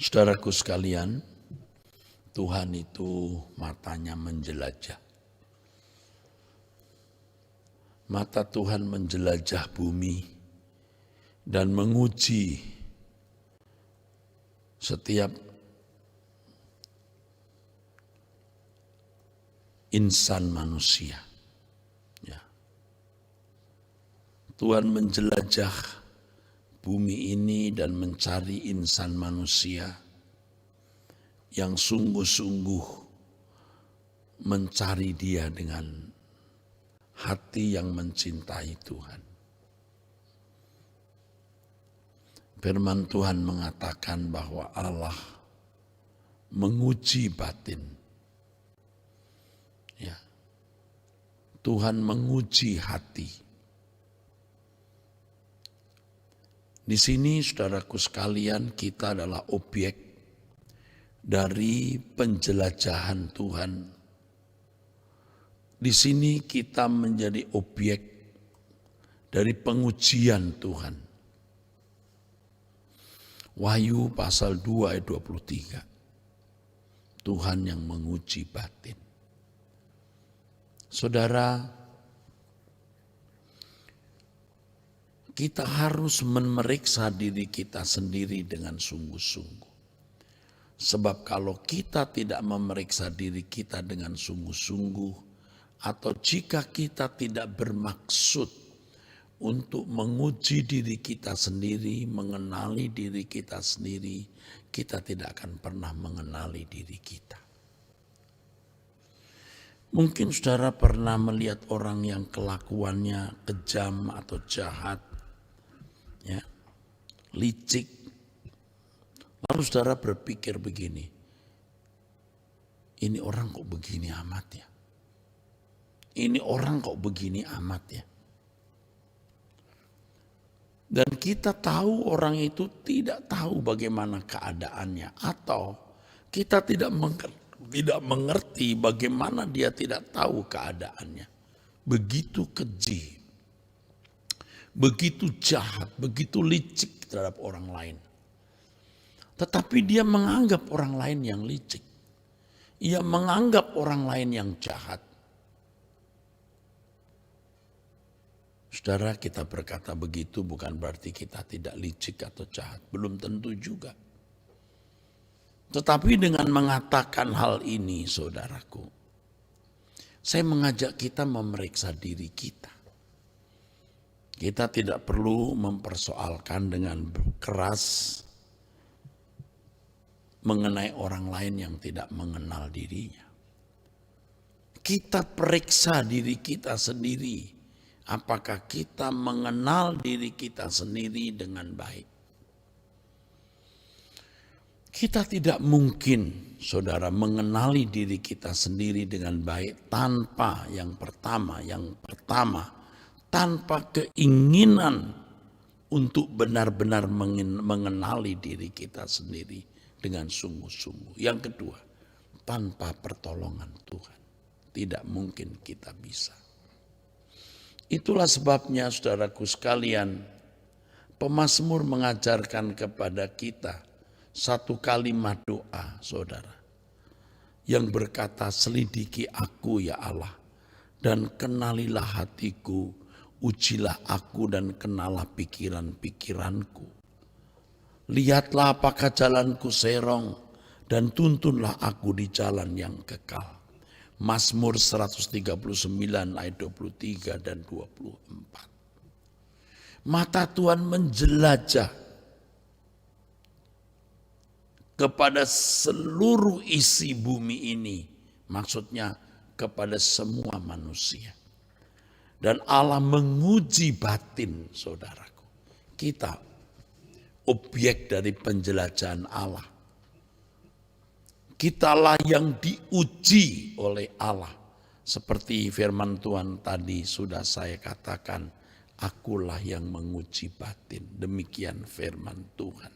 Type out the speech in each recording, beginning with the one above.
Saudaraku sekalian, Tuhan itu matanya menjelajah. Mata Tuhan menjelajah bumi dan menguji setiap insan manusia. Ya. Tuhan menjelajah bumi ini dan mencari insan manusia yang sungguh-sungguh mencari Dia dengan hati yang mencintai Tuhan. Firman Tuhan mengatakan bahwa Allah menguji batin. Ya. Tuhan menguji hati. Di sini saudaraku sekalian, kita adalah objek dari penjelajahan Tuhan. Di sini kita menjadi objek dari pengujian Tuhan. Wahyu pasal 2 ayat 23. Tuhan yang menguji batin. Saudara, kita harus memeriksa diri kita sendiri dengan sungguh-sungguh. Sebab kalau kita tidak memeriksa diri kita dengan sungguh-sungguh, atau jika kita tidak bermaksud untuk menguji diri kita sendiri, mengenali diri kita sendiri, kita tidak akan pernah mengenali diri kita. Mungkin saudara pernah melihat orang yang kelakuannya kejam atau jahat, ya, licik. Lalu saudara berpikir begini, ini orang kok begini amat ya? Ini orang kok begini amat ya? Dan kita tahu orang itu tidak tahu bagaimana keadaannya, atau kita tidak mengerti bagaimana dia tidak tahu keadaannya. Begitu keji, begitu jahat, begitu licik terhadap orang lain. Tetapi dia menganggap orang lain yang licik. Ia menganggap orang lain yang jahat. Saudara, kita berkata begitu bukan berarti kita tidak licik atau jahat. Belum tentu juga. Tetapi dengan mengatakan hal ini, saudaraku, saya mengajak kita memeriksa diri kita. Kita tidak perlu mempersoalkan dengan keras mengenai orang lain yang tidak mengenal dirinya. Kita periksa diri kita sendiri. Apakah kita mengenal diri kita sendiri dengan baik? Kita tidak mungkin, saudara, mengenali diri kita sendiri dengan baik tanpa yang pertama, tanpa keinginan untuk benar-benar mengenali diri kita sendiri dengan sungguh-sungguh. Yang kedua, tanpa pertolongan Tuhan. Tidak mungkin kita bisa. Itulah sebabnya saudaraku sekalian, pemazmur mengajarkan kepada kita satu kalimat doa, saudara, yang berkata, selidiki aku ya Allah, dan kenalilah hatiku, ujilah aku dan kenalah pikiran-pikiranku. Lihatlah apakah jalanku serong, dan tuntunlah aku di jalan yang kekal. Mazmur 139 ayat 23 dan 24. Mata Tuhan menjelajah kepada seluruh isi bumi ini. Maksudnya kepada semua manusia. Dan Allah menguji batin, saudaraku. Kita objek dari penjelajahan Allah. Kitalah yang diuji oleh Allah. Seperti firman Tuhan tadi sudah saya katakan, akulah yang menguji batin. Demikian firman Tuhan.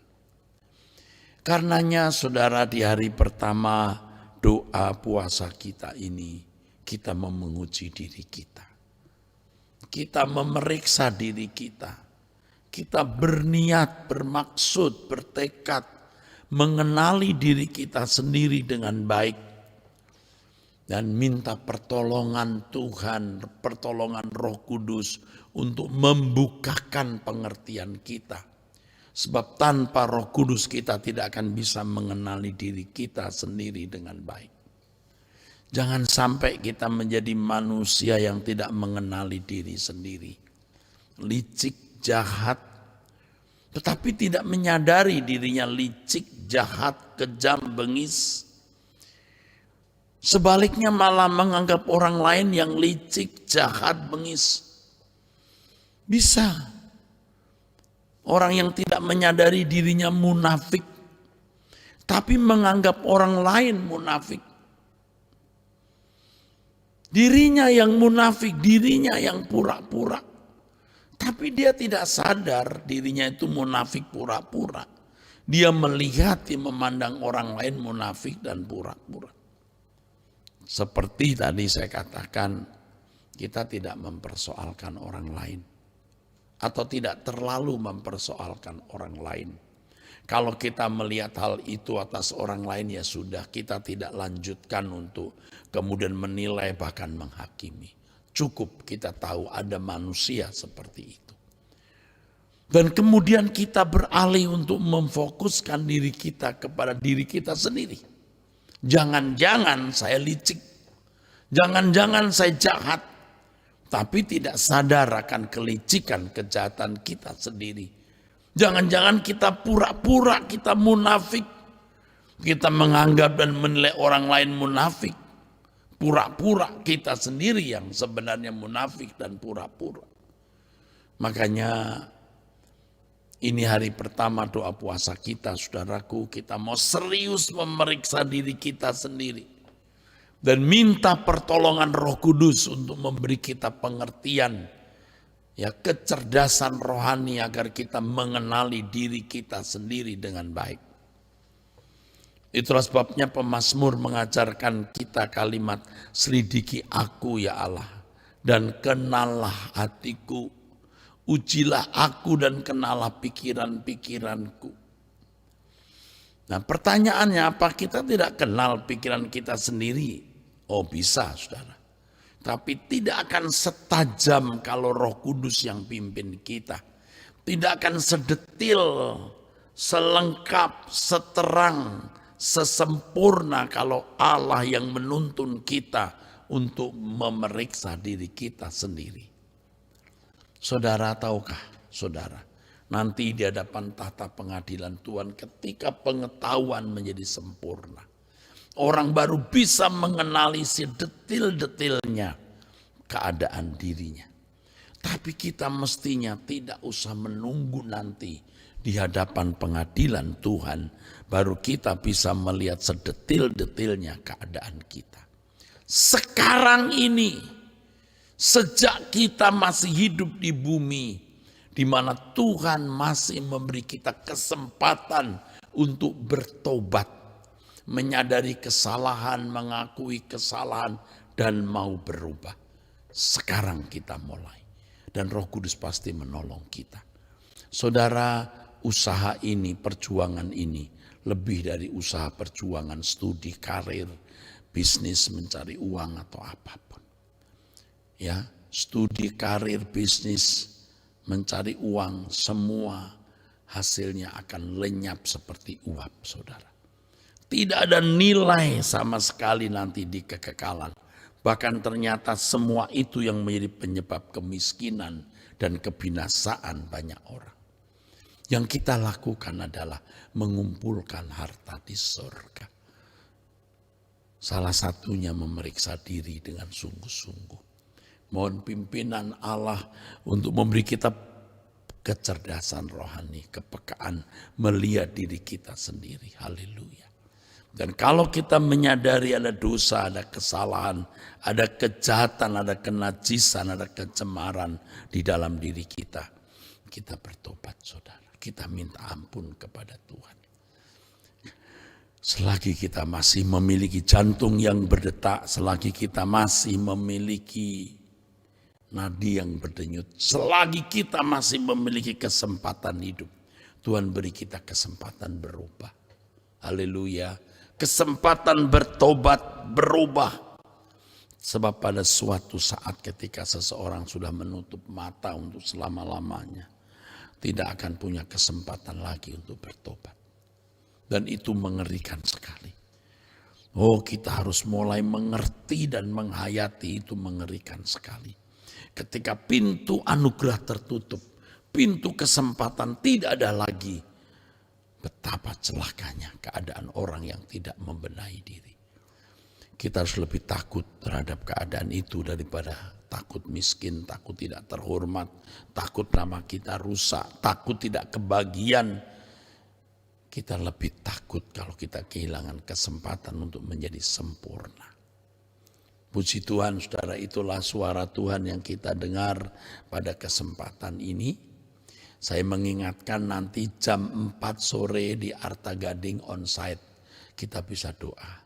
Karenanya saudara, di hari pertama doa puasa kita ini, kita menguji diri kita. Kita memeriksa diri kita. Kita berniat, bermaksud, bertekad mengenali diri kita sendiri dengan baik, dan minta pertolongan Tuhan, pertolongan Roh Kudus untuk membukakan pengertian kita. Sebab tanpa Roh Kudus kita tidak akan bisa mengenali diri kita sendiri dengan baik. Jangan sampai kita menjadi manusia yang tidak mengenali diri sendiri. Licik, jahat, tetapi tidak menyadari dirinya licik, jahat, kejam, bengis. Sebaliknya malah menganggap orang lain yang licik, jahat, bengis. Bisa. Orang yang tidak menyadari dirinya munafik, tapi menganggap orang lain munafik. Dirinya yang munafik, dirinya yang pura-pura. Tapi dia tidak sadar dirinya itu munafik pura-pura. Dia melihat, dia memandang orang lain munafik dan pura-pura. Seperti tadi saya katakan, kita tidak mempersoalkan orang lain. Atau tidak terlalu mempersoalkan orang lain. Kalau kita melihat hal itu atas orang lain, ya sudah, kita tidak lanjutkan untuk kemudian menilai bahkan menghakimi. Cukup kita tahu ada manusia seperti itu. Dan kemudian kita beralih untuk memfokuskan diri kita kepada diri kita sendiri. Jangan-jangan saya licik, jangan-jangan saya jahat, tapi tidak sadar akan kelicikan kejahatan kita sendiri. Jangan-jangan kita pura-pura kita munafik. Kita menganggap dan menilai orang lain munafik. Pura-pura kita sendiri yang sebenarnya munafik dan pura-pura. Makanya ini hari pertama doa puasa kita, saudaraku. Kita mau serius memeriksa diri kita sendiri. Dan minta pertolongan Roh Kudus untuk memberi kita pengertian, ya, kecerdasan rohani agar kita mengenali diri kita sendiri dengan baik. Itulah sebabnya pemazmur mengajarkan kita kalimat, selidiki aku ya Allah dan kenallah hatiku, ujilah aku dan kenallah pikiran-pikiranku. Nah, pertanyaannya, apa kita tidak kenal pikiran kita sendiri? Oh, bisa, saudara. Tapi tidak akan setajam kalau Roh Kudus yang pimpin kita. Tidak akan sedetil, selengkap, seterang, sesempurna kalau Allah yang menuntun kita untuk memeriksa diri kita sendiri. Saudara, tahukah saudara, nanti di hadapan tahta pengadilan Tuhan ketika pengetahuan menjadi sempurna, orang baru bisa mengenali sedetil-detilnya keadaan dirinya. Tapi kita mestinya tidak usah menunggu nanti di hadapan pengadilan Tuhan, baru kita bisa melihat sedetil-detilnya keadaan kita. Sekarang ini, sejak kita masih hidup di bumi, di mana Tuhan masih memberi kita kesempatan untuk bertobat, menyadari kesalahan, mengakui kesalahan, dan mau berubah. Sekarang kita mulai. Dan Roh Kudus pasti menolong kita. Saudara, usaha ini, perjuangan ini, lebih dari usaha perjuangan studi, karir, bisnis, mencari uang atau apapun. Ya, studi, karir, bisnis, mencari uang, semua hasilnya akan lenyap seperti uap, saudara. Tidak ada nilai sama sekali nanti di kekekalan. Bahkan ternyata semua itu yang menjadi penyebab kemiskinan dan kebinasaan banyak orang. Yang kita lakukan adalah mengumpulkan harta di surga. Salah satunya memeriksa diri dengan sungguh-sungguh. Mohon pimpinan Allah untuk memberi kita kecerdasan rohani, kepekaan melihat diri kita sendiri. Haleluya. Dan kalau kita menyadari ada dosa, ada kesalahan, ada kejahatan, ada kenajisan, ada kecemaran di dalam diri kita, kita bertobat, saudara. Kita minta ampun kepada Tuhan. Selagi kita masih memiliki jantung yang berdetak, selagi kita masih memiliki nadi yang berdenyut, selagi kita masih memiliki kesempatan hidup, Tuhan beri kita kesempatan berubah. Haleluya. Kesempatan bertobat, berubah. Sebab pada suatu saat ketika seseorang sudah menutup mata untuk selama-lamanya, tidak akan punya kesempatan lagi untuk bertobat. Dan itu mengerikan sekali. Oh, kita harus mulai mengerti dan menghayati, itu mengerikan sekali. Ketika pintu anugerah tertutup, pintu kesempatan tidak ada lagi, betapa celakanya keadaan orang yang tidak membenahi diri. Kita harus lebih takut terhadap keadaan itu daripada takut miskin, takut tidak terhormat, takut nama kita rusak, takut tidak kebagian. Kita lebih takut kalau kita kehilangan kesempatan untuk menjadi sempurna. Puji Tuhan, saudara, itulah suara Tuhan yang kita dengar pada kesempatan ini. Saya mengingatkan nanti jam 4 sore di Arta Gading onsite kita bisa doa.